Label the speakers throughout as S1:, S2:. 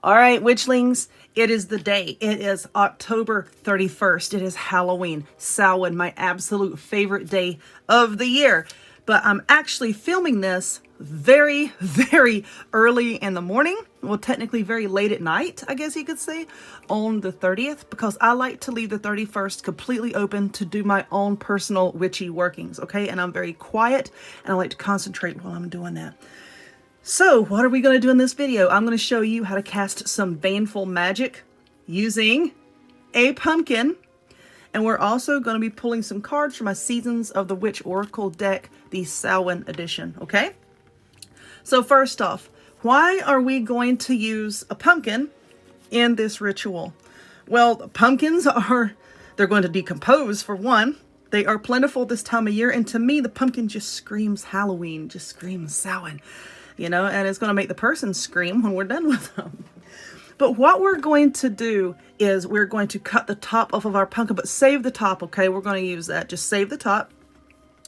S1: All right, witchlings, it is the day. It is October 31st. It is Halloween, Samhain, my absolute favorite day of the year. But I'm actually filming this very, very early in the morning. Well, technically very late at night, I guess you could say, on the 30th, because I like to leave the 31st completely open to do my own personal witchy workings, okay? And I'm very quiet, and I like to concentrate while I'm doing that. So, what are we going to do in this video? I'm going to show you how to cast some baneful magic using a pumpkin. And we're also going to be pulling some cards from my Seasons of the Witch Oracle deck, the Samhain edition, okay? So first off, why are we going to use a pumpkin in this ritual? Well, pumpkins they're going to decompose for one. They are plentiful this time of year, and to me, the pumpkin just screams Halloween, just screams Samhain. You know, and it's going to make the person scream when we're done with them. But what we're going to do is we're going to cut the top off of our pumpkin, but save the top, okay? We're going to use that. Just save the top.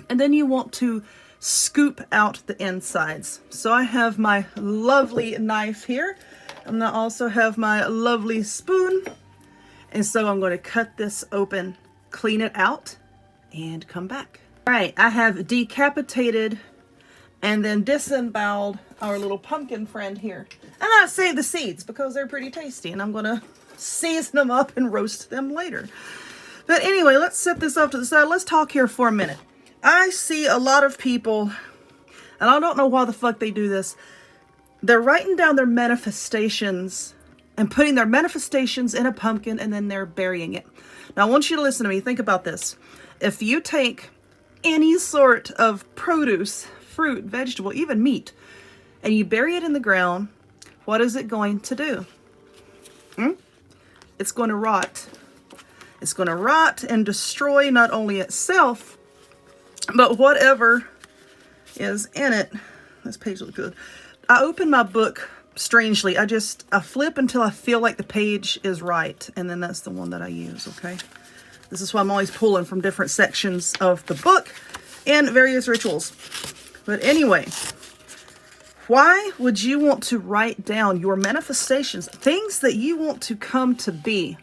S1: And then you want to scoop out the insides. So I have my lovely knife here. And I also have my lovely spoon. And so I'm going to cut this open, clean it out, and come back. All right, I have decapitated and then disemboweled our little pumpkin friend here. And I saved the seeds because they're pretty tasty, and I'm gonna season them up and roast them later. But anyway, let's set this off to the side. Let's talk here for a minute. I see a lot of people, and I don't know why the fuck they do this. They're writing down their manifestations and putting their manifestations in a pumpkin, and then they're burying it. Now I want you to listen to me. Think about this. If you take any sort of produce, fruit, vegetable, even meat, and you bury it in the ground, what is it going to do? It's going to rot. It's going to rot and destroy not only itself, but whatever is in it. This page looks good. I open my book strangely. I flip until I feel like the page is right, and then that's the one that I use, okay? This is why I'm always pulling from different sections of the book and various rituals. But anyway, why would you want to write down your manifestations, things that you want to come to be?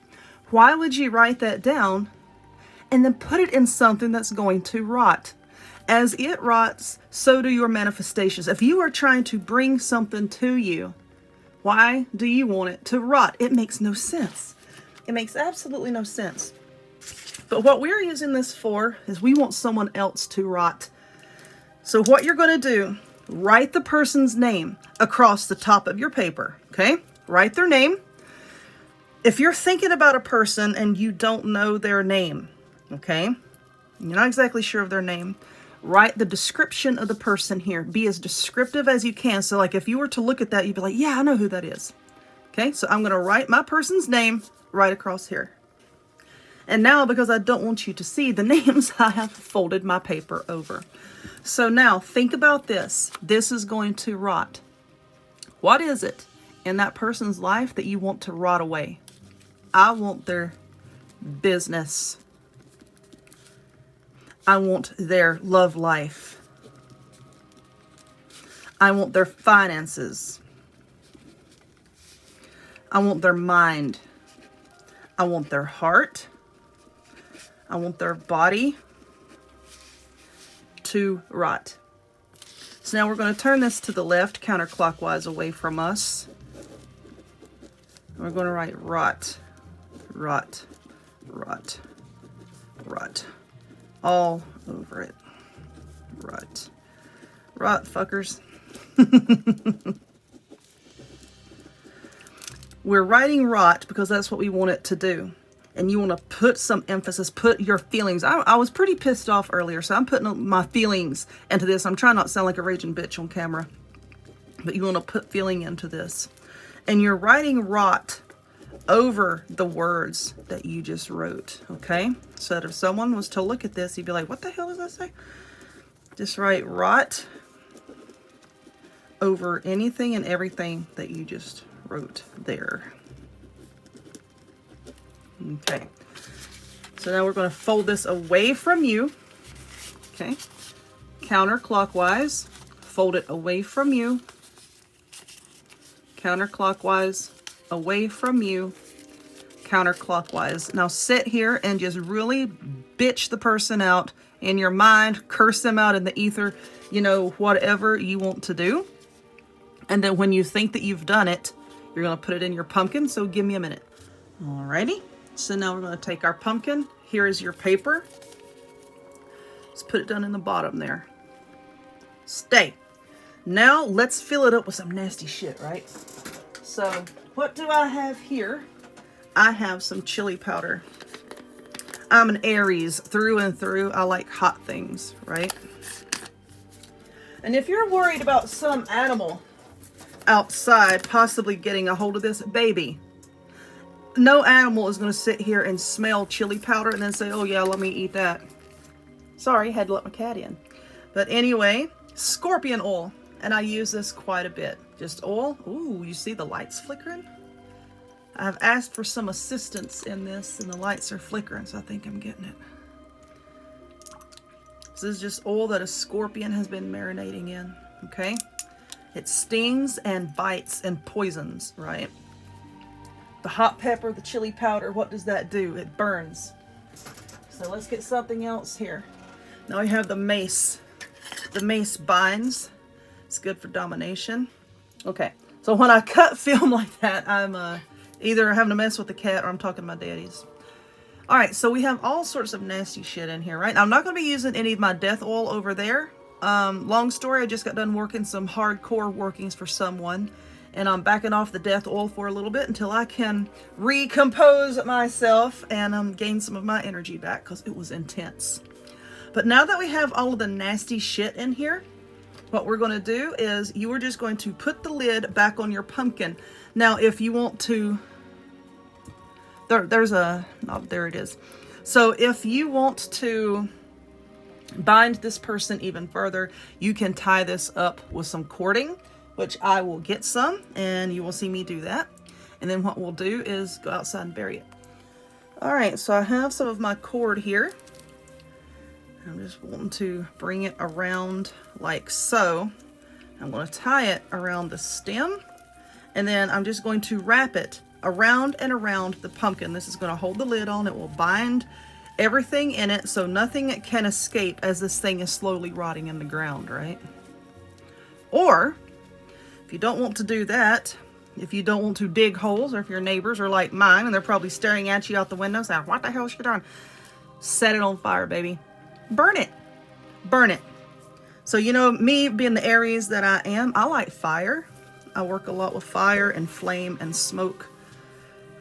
S1: Why would you write that down and then put it in something that's going to rot? As it rots, so do your manifestations. If you are trying to bring something to you, why do you want it to rot? It makes no sense. It makes absolutely no sense. But what we're using this for is we want someone else to rot. So what you're going to do, write the person's name across the top of your paper, okay? Write their name. If you're thinking about a person and you don't know their name, okay? You're not exactly sure of their name, write the description of the person here. Be as descriptive as you can. So like if you were to look at that, you'd be like, yeah, I know who that is. Okay, so I'm going to write my person's name right across here. And now, because I don't want you to see the names, I have folded my paper over. So now, think about this. This is going to rot. What is it in that person's life that you want to rot away? I want their business. I want their love life. I want their finances. I want their mind. I want their heart. I want their body to rot. So now we're going to turn this to the left, counterclockwise away from us. We're going to write rot, rot, rot, rot. All over it. Rot. Rot, fuckers. We're writing rot because that's what we want it to do. And you want to put some emphasis, put your feelings. I was pretty pissed off earlier, so I'm putting my feelings into this. I'm trying not to sound like a raging bitch on camera. But you want to put feeling into this. And you're writing rot over the words that you just wrote, okay? So that if someone was to look at this, he'd be like, what the hell does that say? Just write rot over anything and everything that you just wrote there. Okay, so now we're going to fold this away from you, okay, counterclockwise, fold it away from you, counterclockwise, away from you, counterclockwise. Now sit here and just really bitch the person out in your mind, curse them out in the ether, you know, whatever you want to do. And then when you think that you've done it, you're going to put it in your pumpkin. So give me a minute. Alrighty. So now we're going to take our pumpkin. Here is your paper. Let's put it down in the bottom there. Stay. Now let's fill it up with some nasty shit, right? So what do I have here? I have some chili powder. I'm an Aries through and through. I like hot things, right? And if you're worried about some animal outside possibly getting a hold of this, baby, no animal is going to sit here and smell chili powder and then say, oh yeah, let me eat that. Sorry, had to let my cat in. But anyway, scorpion oil. And I use this quite a bit. Just oil. Ooh, you see the lights flickering? I've asked for some assistance in this and the lights are flickering, so I think I'm getting it. This is just oil that a scorpion has been marinating in, okay? It stings and bites and poisons, right? The hot pepper, the chili powder, what does that do? It burns. So let's get something else here. Now we have the mace. The mace binds. It's good for domination. Okay, so when I cut film like that, I'm either having to mess with the cat or I'm talking to my daddies. All right, so we have all sorts of nasty shit in here, right? Now, I'm not going to be using any of my death oil over there. Long story, I just got done working some hardcore workings for someone, and I'm backing off the death oil for a little bit until I can recompose myself and gain some of my energy back because it was intense. But now that we have all of the nasty shit in here, what we're going to do is you are just going to put the lid back on your pumpkin. Now, if you want to, there it is. So if you want to bind this person even further, you can tie this up with some cording, which I will get some, and you will see me do that. And then what we'll do is go outside and bury it. All right, so I have some of my cord here. I'm just wanting to bring it around like so. I'm going to tie it around the stem, and then I'm just going to wrap it around and around the pumpkin. This is going to hold the lid on. It will bind everything in it so nothing can escape as this thing is slowly rotting in the ground, right? Or if you don't want to do that, if you don't want to dig holes, or if your neighbors are like mine and they're probably staring at you out the window saying, what the hell is she doing? Set it on fire, baby. Burn it. Burn it. So, you know, me being the Aries that I am, I like fire. I work a lot with fire and flame and smoke.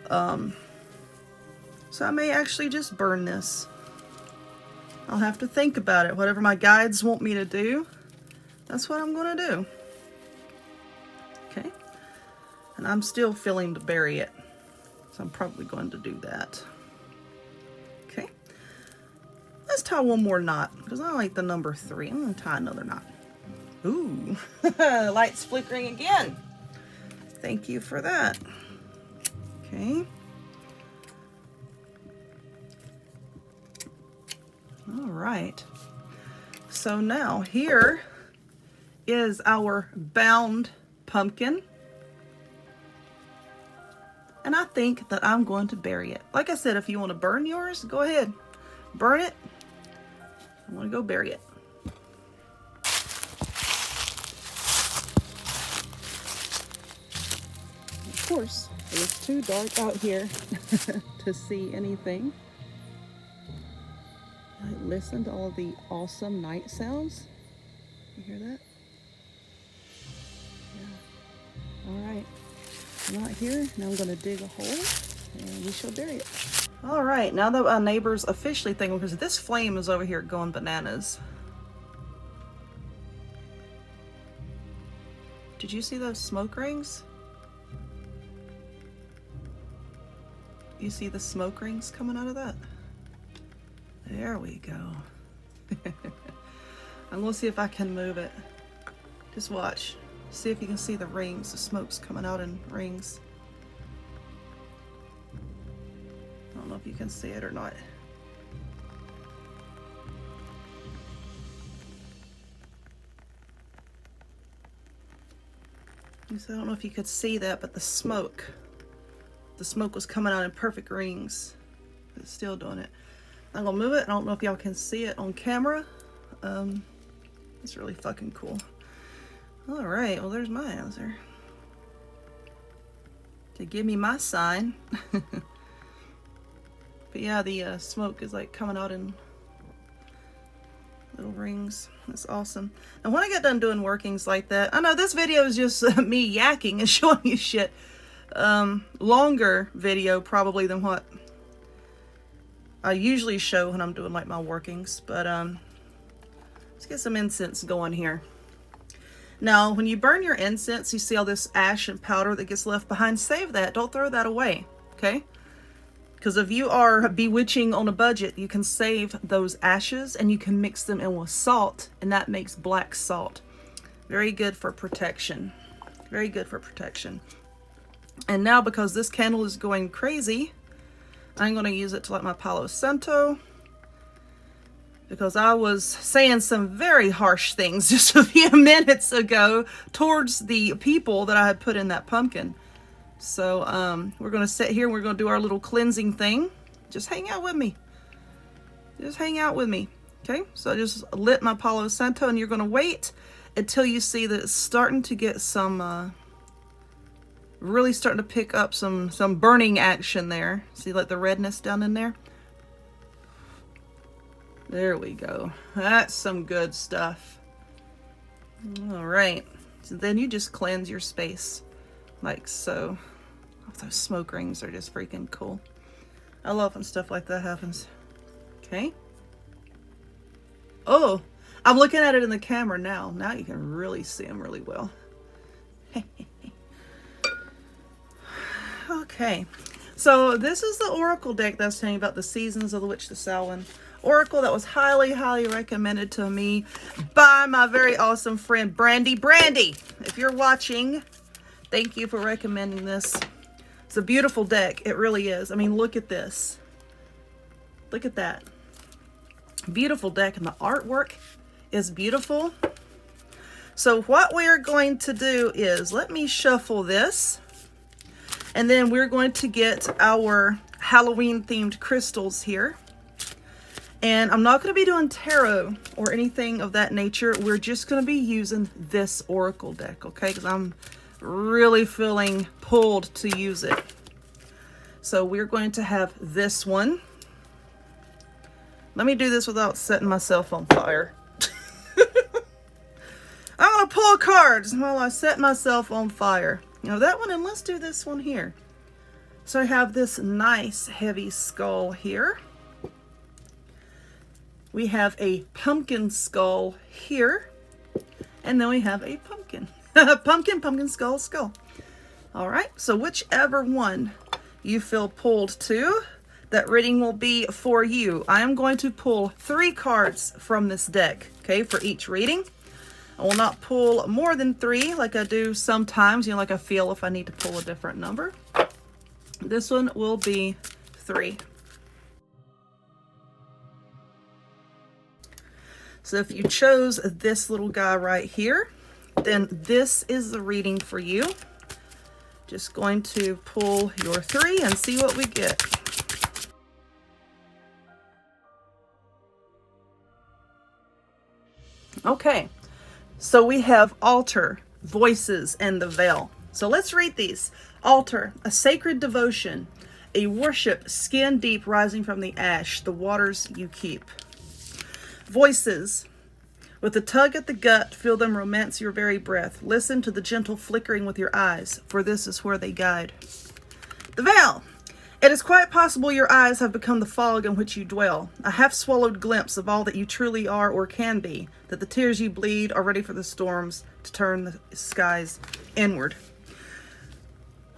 S1: So I may actually just burn this. I'll have to think about it. Whatever my guides want me to do, that's what I'm going to do. Okay. And I'm still feeling to bury it. So I'm probably going to do that. Okay. Let's tie one more knot because I like the number 3. I'm going to tie another knot. Ooh, light's flickering again. Thank you for that. Okay. All right. So now here is our bound pumpkin. And I think that I'm going to bury it. Like I said, if you want to burn yours, go ahead. Burn it. I want to go bury it. Of course, it is too dark out here to see anything. Listen to all of the awesome night sounds. You hear that? Yeah. All right. I'm not here. Now I'm going to dig a hole and we shall bury it. All right. Now that our neighbors officially think, because this flame is over here going bananas. Did you see those smoke rings? You see the smoke rings coming out of that? There we go. I'm going to see if I can move it. Just watch. See if you can see the rings. The smoke's coming out in rings. I don't know if you can see it or not. So I don't know if you could see that, but the smoke the smoke was coming out in perfect rings. It's still doing it. I'm gonna move it. I don't know if y'all can see it on camera. It's really fucking cool. All right, well, there's my answer. To give me my sign. But yeah, the smoke is like coming out in little rings. That's awesome. And when I get done doing workings like that, I know this video is just me yakking and showing you shit. Longer video probably than what I usually show when I'm doing like my workings. But let's get some incense going here. Now, when you burn your incense, you see all this ash and powder that gets left behind. Save that. Don't throw that away, okay? Because if you are bewitching on a budget, you can save those ashes and you can mix them in with salt, and that makes black salt. Very good for protection. Very good for protection. And now, because this candle is going crazy, I'm going to use it to light my Palo Santo, because I was saying some very harsh things just a few minutes ago towards the people that I had put in that pumpkin. So we're going to sit here and we're going to do our little cleansing thing. Just hang out with me. Just hang out with me. Okay, so I just lit my Palo Santo, and you're going to wait until you see that it's starting to get some, really starting to pick up some burning action there. See like the redness down in there? There we go. That's some good stuff. All right. So then you just cleanse your space like so. Oh, those smoke rings are just freaking cool. I love when stuff like that happens. Okay. Oh, I'm looking at it in the camera now. Now you can really see them really well. Okay. So this is the Oracle deck that's telling you about the seasons of the Witch, the Samhain Oracle, that was highly, highly recommended to me by my very awesome friend, Brandy. Brandy, if you're watching, thank you for recommending this. It's a beautiful deck. It really is. I mean, look at this. Look at that. Beautiful deck, and the artwork is beautiful. So what we're going to do is, let me shuffle this, and then we're going to get our Halloween themed crystals here. And I'm not going to be doing tarot or anything of that nature. We're just going to be using this Oracle deck, okay? Because I'm really feeling pulled to use it. So we're going to have this one. Let me do this without setting myself on fire. I'm going to pull cards while I set myself on fire. Now that one, and let's do this one here. So I have this nice heavy skull here. We have a pumpkin skull here. And then we have a pumpkin. Pumpkin, skull, skull. All right, so whichever one you feel pulled to, that reading will be for you. I am going to pull 3 cards from this deck, okay, for each reading. I will not pull more than 3 like I do sometimes, you know, like I feel if I need to pull a different number. This one will be 3. So if you chose this little guy right here, then this is the reading for you. Just going to pull your 3 and see what we get. Okay, so we have altar, voices, and the veil. So let's read these. Altar, a sacred devotion, a worship skin deep rising from the ash, the waters you keep. Voices, with a tug at the gut, feel them romance your very breath. Listen to the gentle flickering with your eyes, for this is where they guide. The veil. It is quite possible your eyes have become the fog in which you dwell, a half-swallowed glimpse of all that you truly are or can be, that the tears you bleed are ready for the storms to turn the skies inward.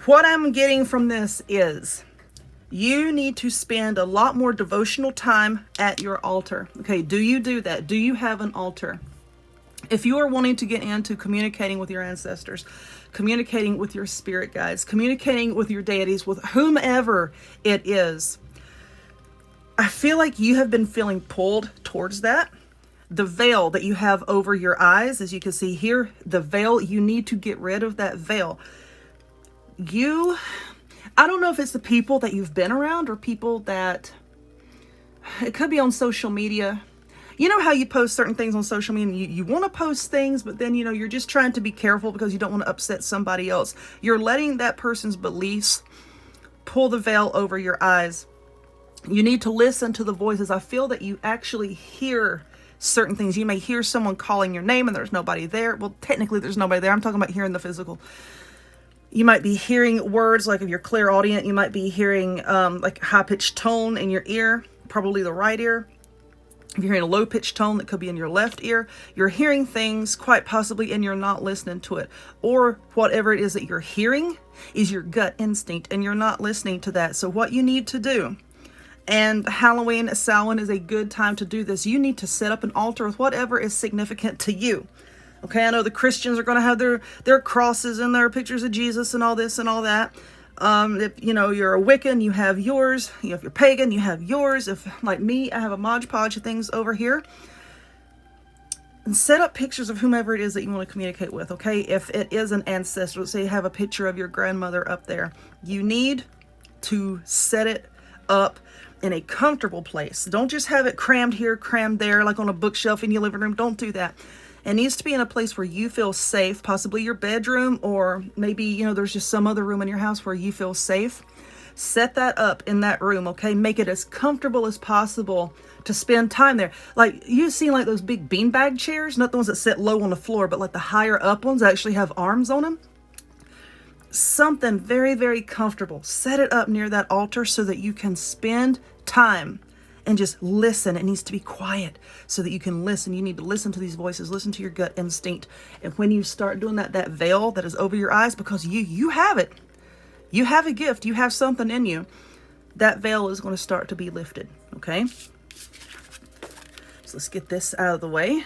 S1: What I'm getting from this is, you need to spend a lot more devotional time at your altar. Okay, do you do that? Do you have an altar? If you are wanting to get into communicating with your ancestors, communicating with your spirit guides, communicating with your deities, with whomever it is, I feel like you have been feeling pulled towards that. The veil that you have over your eyes, as you can see here, the veil, you need to get rid of that veil. I don't know if it's the people that you've been around or people that, it could be on social media. You know how you post certain things on social media and you want to post things, but then, you're just trying to be careful because you don't want to upset somebody else. You're letting that person's beliefs pull the veil over your eyes. You need to listen to the voices. I feel that you actually hear certain things. You may hear someone calling your name and there's nobody there. Well, technically there's nobody there. I'm talking about hearing the physical. You might be hearing words like if you're clairaudient. You might be hearing like high-pitched tone in your ear, probably the right ear. If you're hearing a low-pitched tone, that could be in your left ear. You're hearing things quite possibly and you're not listening to it. Or whatever it is that you're hearing is your gut instinct and you're not listening to that. So what you need to do, and Halloween, Samhain is a good time to do this. You need to set up an altar with whatever is significant to you. Okay, I know the Christians are going to have their crosses and their pictures of Jesus and all this and all that. If you're a Wiccan, you have yours. If you're pagan, you have yours. If, like me, I have a Mod Podge of things over here. And set up pictures of whomever it is that you want to communicate with, okay? If it is an ancestor, let's say you have a picture of your grandmother up there. You need to set it up in a comfortable place. Don't just have it crammed here, crammed there, like on a bookshelf in your living room. Don't do that. It needs to be in a place where you feel safe, possibly your bedroom, or maybe, there's just some other room in your house where you feel safe. Set that up in that room, okay? Make it as comfortable as possible to spend time there. Like, you've seen like those big beanbag chairs, not the ones that sit low on the floor, but like the higher up ones that actually have arms on them. Something very, very comfortable. Set it up near that altar so that you can spend time and just listen. It needs to be quiet so that you can listen. You need to listen to these voices, listen to your gut instinct. And when you start doing that, that veil that is over your eyes, because you have it. You have a gift. You have something in you. That veil is going to start to be lifted. Okay? So let's get this out of the way.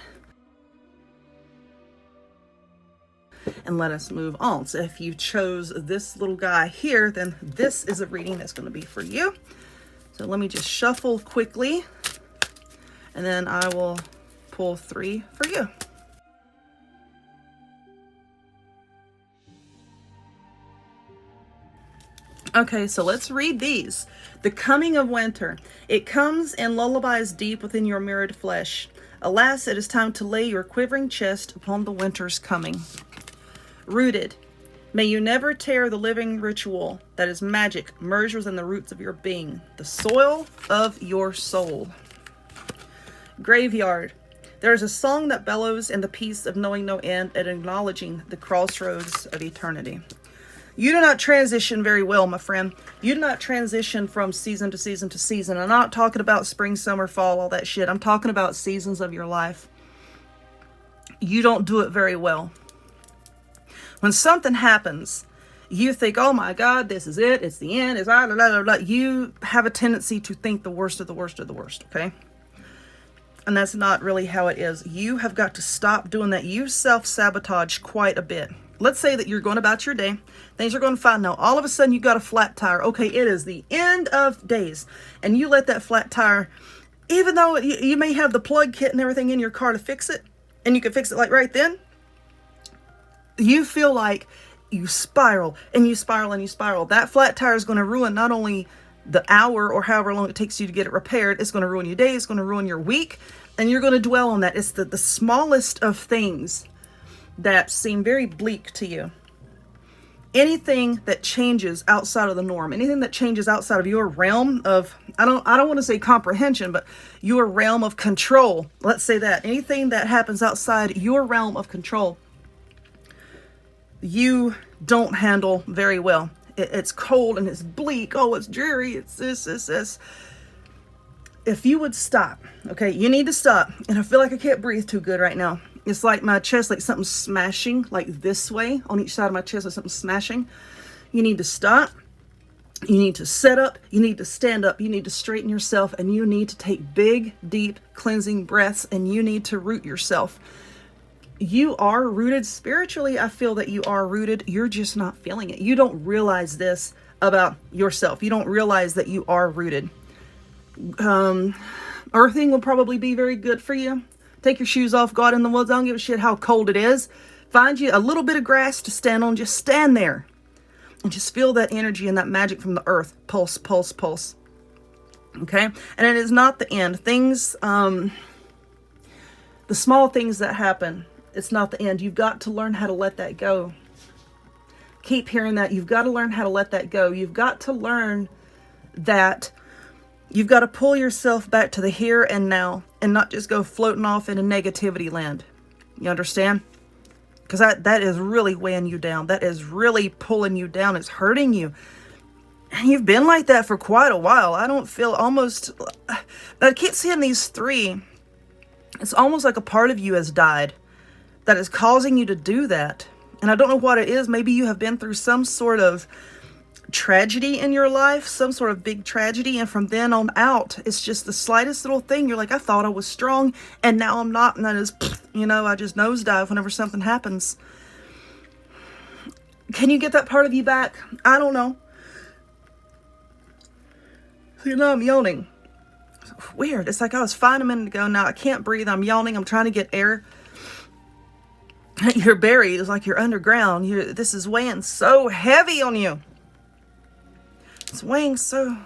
S1: And let us move on. So if you chose this little guy here, then this is a reading that's going to be for you. So let me just shuffle quickly, and then I will pull 3 for you. Okay, so let's read these. The coming of winter. It comes in lullabies deep within your mirrored flesh. Alas, it is time to lay your quivering chest upon the winter's coming. Rooted. May you never tear the living ritual that is magic merged within the roots of your being, the soil of your soul. Graveyard. There is a song that bellows in the peace of knowing no end and acknowledging the crossroads of eternity. You do not transition very well, my friend. You do not transition from season to season to season. I'm not talking about spring, summer, fall, all that shit. I'm talking about seasons of your life. You don't do it very well. When something happens, you think, oh my God, this is it. It's the end. It's blah, blah, blah, blah. You have a tendency to think the worst of the worst of the worst, okay? And that's not really how it is. You have got to stop doing that. You self-sabotage quite a bit. Let's say that you're going about your day. Things are going fine. Now, all of a sudden, you got a flat tire. Okay, it is the end of days. And you let that flat tire, even though you may have the plug kit and everything in your car to fix it, and you can fix it like right then, you feel like you spiral and you spiral and you spiral. That flat tire is going to ruin not only the hour or however long it takes you to get it repaired, it's going to ruin your day, it's going to ruin your week, and you're going to dwell on that. It's the smallest of things that seem very bleak to you. Anything that changes outside of the norm, anything that changes outside of your realm of, I don't want to say comprehension, but your realm of control. Let's say that. Anything that happens outside your realm of control, you don't handle very well. It's cold and it's bleak. Oh, it's dreary. It's this. If you would stop, okay, you need to stop. And I feel like I can't breathe too good right now. It's like my chest, like something's smashing, like this way on each side of my chest, like something's smashing. You need to stop. You need to set up. You need to stand up. You need to straighten yourself, and you need to take big, deep, cleansing breaths, and you need to root yourself. You are rooted spiritually. I feel that you are rooted. You're just not feeling it. You don't realize this about yourself. You don't realize that you are rooted. Earthing will probably be very good for you. Take your shoes off, go out in the woods. I don't give a shit how cold it is. Find you a little bit of grass to stand on. Just stand there. And just feel that energy and that magic from the earth. Pulse, pulse, pulse. Okay? And it is not the end. Things, the small things that happen, it's not the end. You've got to learn how to let that go. Keep hearing that. You've got to learn how to let that go. You've got to learn that you've got to pull yourself back to the here and now and not just go floating off into negativity land. You understand? Because that is really weighing you down. That is really pulling you down. It's hurting you. And you've been like that for quite a while. I don't feel almost... I keep seeing these three. It's almost like a part of you has died that is causing you to do that. And I don't know what it is. Maybe you have been through some sort of tragedy in your life, some sort of big tragedy, and from then on out, it's just the slightest little thing. You're like, I thought I was strong, and now I'm not, and that is, you know, I just nosedive whenever something happens. Can you get that part of you back? I don't know. You know, I'm yawning. Weird. It's like I was fine a minute ago. Now I can't breathe. I'm yawning. I'm trying to get air. You're buried. It's like you're underground. This is weighing so heavy on you. It's weighing so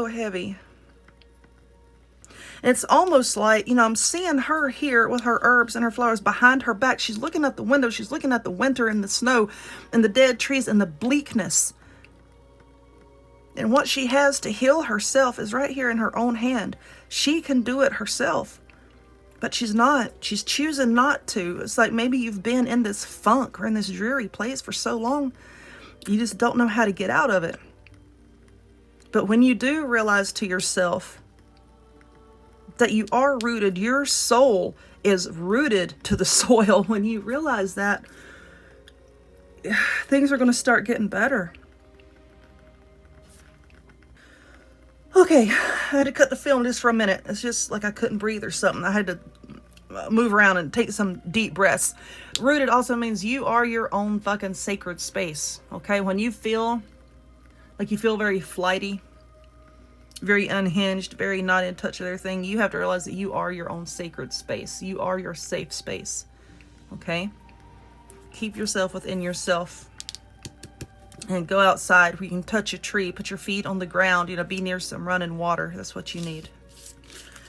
S1: heavy. It's almost like, you know, I'm seeing her here with her herbs and her flowers behind her back. She's looking at the window. She's looking at the winter and the snow and the dead trees and the bleakness. And what she has to heal herself is right here in her own hand. She can do it herself. But she's not. She's choosing not to. It's like maybe you've been in this funk or in this dreary place for so long. You just don't know how to get out of it. But when you do realize to yourself that you are rooted, your soul is rooted to the soil, when you realize that, things are going to start getting better. Okay, I had to cut the film just for a minute. It's just like I couldn't breathe or something. I had to move around and take some deep breaths. Rooted also means you are your own fucking sacred space. Okay, when you feel like you feel very flighty, very unhinged, very not in touch with everything, you have to realize that you are your own sacred space. You are your safe space. Okay? Keep yourself within yourself. And go outside where you can touch a tree, put your feet on the ground, you know, be near some running water. That's what you need.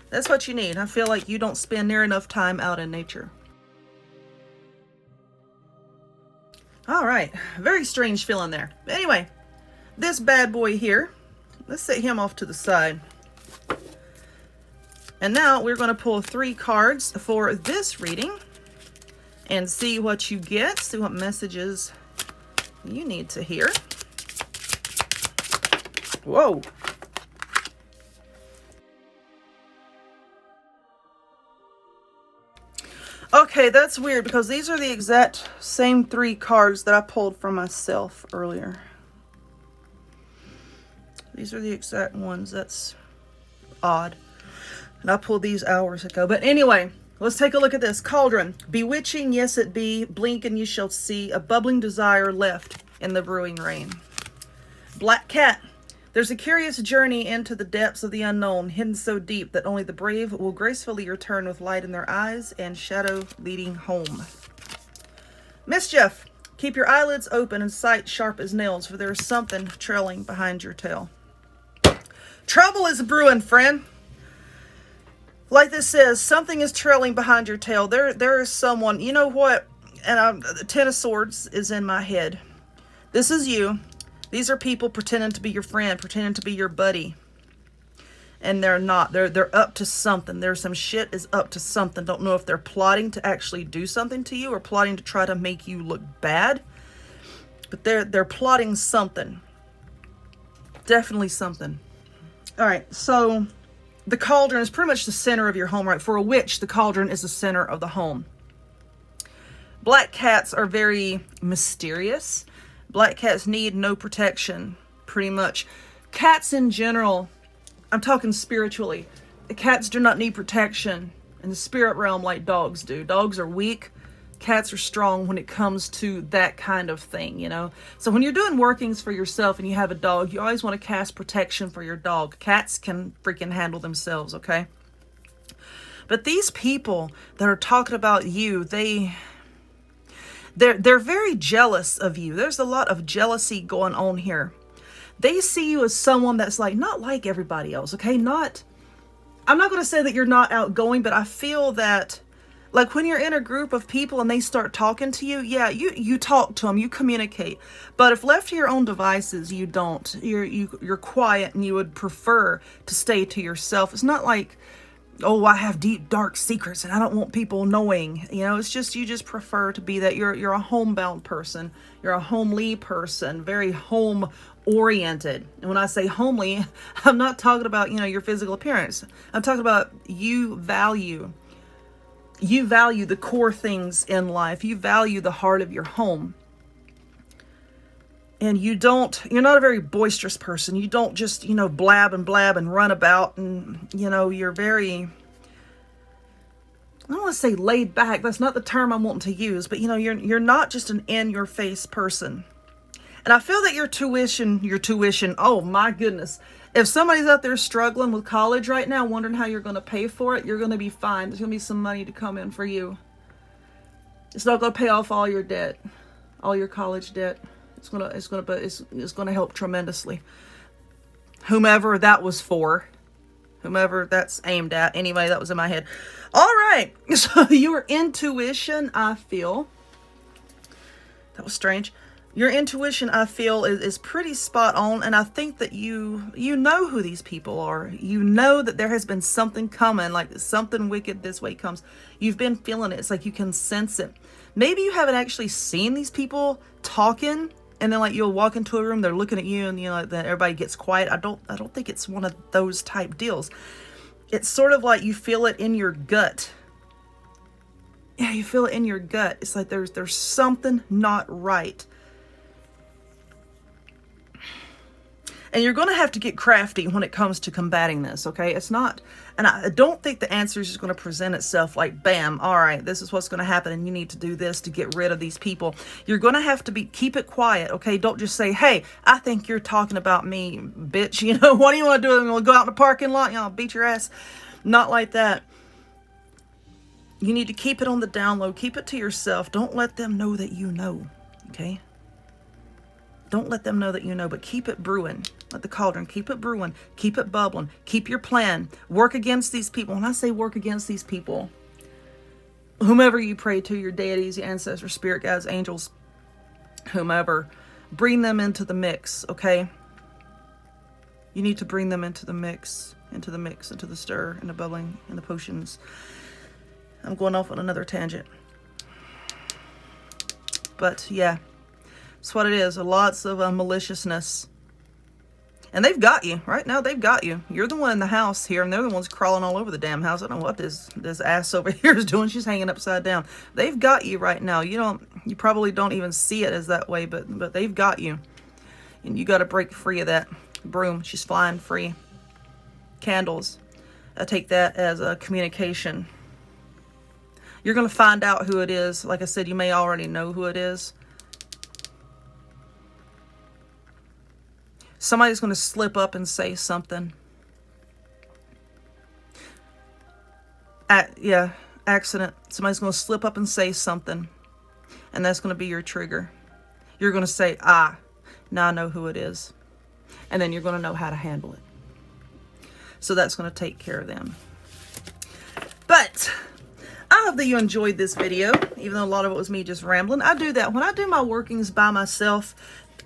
S1: That's what you need. I feel like you don't spend near enough time out in nature. All right. Very strange feeling there. Anyway, this bad boy here, let's set him off to the side. And now we're going to pull 3 cards for this reading and see what you get, see what messages you need to hear. Whoa. Okay, that's weird because these are the exact same 3 cards that I pulled for myself earlier. These are the exact ones. That's odd. And I pulled these hours ago. But anyway, let's take a look at this. Cauldron. Bewitching, yes it be. Blink and you shall see. A bubbling desire left in the brewing rain. Black cat. There's a curious journey into the depths of the unknown, hidden so deep that only the brave will gracefully return with light in their eyes and shadow leading home. Mischief. Keep your eyelids open and sight sharp as nails, for there is something trailing behind your tail. Trouble is brewing, friend. Like this says, something is trailing behind your tail. There is someone, you know what? And the 10 of Swords is in my head. This is you. These are people pretending to be your friend, pretending to be your buddy. And they're not. They're up to something. There's some shit is up to something. Don't know if they're plotting to actually do something to you or plotting to try to make you look bad. But they're plotting something. Definitely something. All right, so the cauldron is pretty much the center of your home, right? For a witch, the cauldron is the center of the home. Black cats are very mysterious. Black cats need no protection, pretty much. Cats in general, I'm talking spiritually. The cats do not need protection in the spirit realm like dogs do. Dogs are weak. Cats are strong when it comes to that kind of thing, you know. So when you're doing workings for yourself and you have a dog, you always want to cast protection for your dog. Cats can freaking handle themselves, okay? But these people that are talking about you, they They're very jealous of you. There's a lot of jealousy going on here. They see you as someone that's like, not like everybody else, okay? I'm not going to say that you're not outgoing, but I feel that, like, when you're in a group of people and they start talking to you, yeah, you talk to them, you communicate. But if left to your own devices, you don't. You're quiet and you would prefer to stay to yourself. It's not like, oh, I have deep, dark secrets and I don't want people knowing. You know, it's just, you just prefer to be that. You're a homebound person. You're a homely person, very home oriented. And when I say homely, I'm not talking about, you know, your physical appearance. I'm talking about you value the core things in life. You value the heart of your home. And you're not a very boisterous person. You don't just, you know, blab and run about, and, you know, you're very, I don't want to say laid back. That's not the term I'm wanting to use, but, you know, you're not just an in-your-face person. And I feel that your tuition, oh my goodness. If somebody's out there struggling with college right now, wondering how you're going to pay for it, you're going to be fine. There's going to be some money to come in for you. It's not going to pay off all your debt, all your college debt. It's going to help tremendously. Whomever that was for, whomever that's aimed at. Anyway, that was in my head. All right. So your intuition, I feel, that was strange. Your intuition, I feel, is pretty spot on. And I think that you know who these people are. You know that there has been something coming, like something wicked this way comes. You've been feeling it. It's like you can sense it. Maybe you haven't actually seen these people talking, and then, like, you'll walk into a room, they're looking at you, and, you know, then everybody gets quiet. I don't think it's one of those type deals. It's sort of like you feel it in your gut. Yeah, you feel it in your gut. It's like there's something not right. And you're going to have to get crafty when it comes to combating this, okay? It's not, and I don't think the answer is just going to present itself like, bam, all right, this is what's going to happen, and you need to do this to get rid of these people. You're going to have to keep it quiet, okay? Don't just say, hey, I think you're talking about me, bitch. You know, what do you want to do? You want to go out in the parking lot? You know, beat your ass? Not like that. You need to keep it on the down low. Keep it to yourself. Don't let them know that you know, okay? Don't let them know that you know, but keep it brewing. Like the cauldron, keep it brewing. Keep it bubbling. Keep your plan. Work against these people. When I say work against these people, whomever you pray to, your deities, your ancestors, spirit guides, angels, whomever, bring them into the mix, okay? You need to bring them into the mix, into the stir, and the bubbling, and the potions. I'm going off on another tangent. But, yeah. That's what it is. Lots of maliciousness. And they've got you. Right now, they've got you. You're the one in the house here, and they're the ones crawling all over the damn house. I don't know what this ass over here is doing. She's hanging upside down. They've got you right now. You probably don't even see it as that way, but they've got you. And you got to break free of that broom. She's flying free. Candles. I take that as a communication. You're going to find out who it is. Like I said, you may already know who it is. Somebody's going to slip up and say something. Accident. Somebody's going to slip up and say something. And that's going to be your trigger. You're going to say, now I know who it is. And then you're going to know how to handle it. So that's going to take care of them. But I hope that you enjoyed this video, even though a lot of it was me just rambling. I do that. When I do my workings by myself,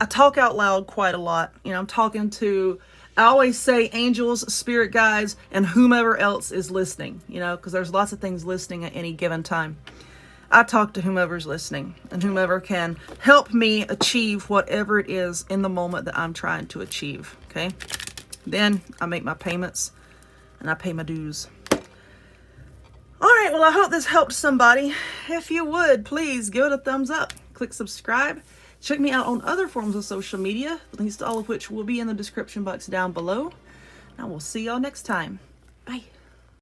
S1: I talk out loud quite a lot. You know, I'm talking to, I always say angels, spirit guides, and whomever else is listening, you know, because there's lots of things listening at any given time. I talk to whomever's listening and whomever can help me achieve whatever it is in the moment that I'm trying to achieve, okay? Then I make my payments and I pay my dues. All right, well, I hope this helped somebody. If you would, please give it a thumbs up. Click subscribe. Check me out on other forms of social media, links to all of which will be in the description box down below. And I will see y'all next time. Bye.